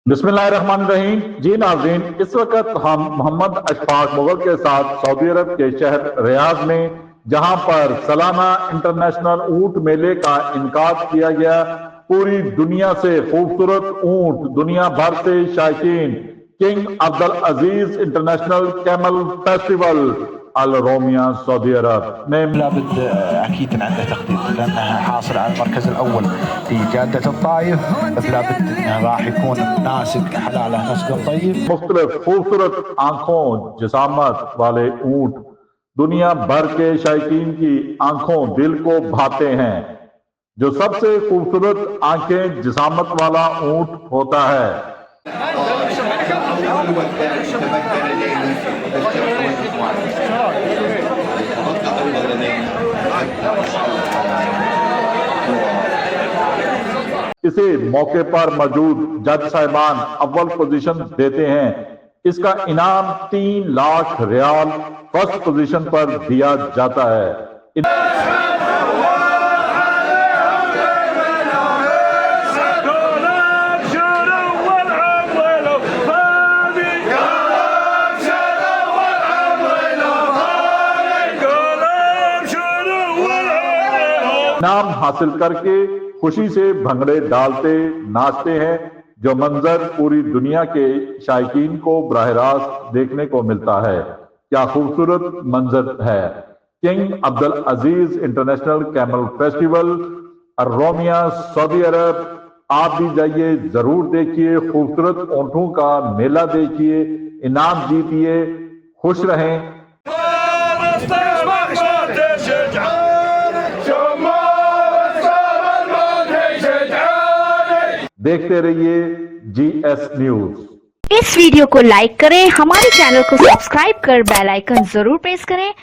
बिस्मिल्लाहिर्रहमानिर्रहीम। जी नाज़रीन, इस वक्त हम मोहम्मद अशफाक मुगल के साथ सऊदी अरब के शहर रियाद में, जहां पर सालाना इंटरनेशनल ऊंट मेले का इनकाद किया गया, पूरी दुनिया से खूबसूरत ऊंट, दुनिया भर से शायकीन किंग अब्दुल अजीज इंटरनेशनल कैमल फेस्टिवल अल रोमिया सऊदी अरब में لابد اكيد ان عنده تخطيط لانها حاصل على المركز الاول في جاده الطائف، لابد انه راح يكون ناسك حلاله نسك طيب. मुख्तलिफ खूबसूरत आंखों जिसामत वाले ऊंट दुनिया भर के शायकीन की आंखों दिल को भाते हैं। जो सबसे खूबसूरत आंखें जिसामत वाला ऊंट होता है। इसे मौके पर मौजूद जज साहिबान अव्वल पोजीशन देते हैं। इसका इनाम 3 लाख रियाल फर्स्ट पोजीशन पर दिया जाता है। इनाम हासिल करके खुशी से भंगड़े डालते नाचते हैं, जो मंजर पूरी दुनिया के शायकीन को बराह रास्त देखने को मिलता है। क्या खूबसूरत मंजर है। किंग अब्दुल अजीज इंटरनेशनल कैमल फेस्टिवल रोमिया सऊदी अरब। आप भी जाइए, जरूर देखिए, खूबसूरत ऊंटों का मेला देखिए, इनाम जीतिए, खुश रहें। देखते रहिए GS न्यूज। इस वीडियो को लाइक करें, हमारे चैनल को सब्सक्राइब कर बेल आइकन जरूर प्रेस करें।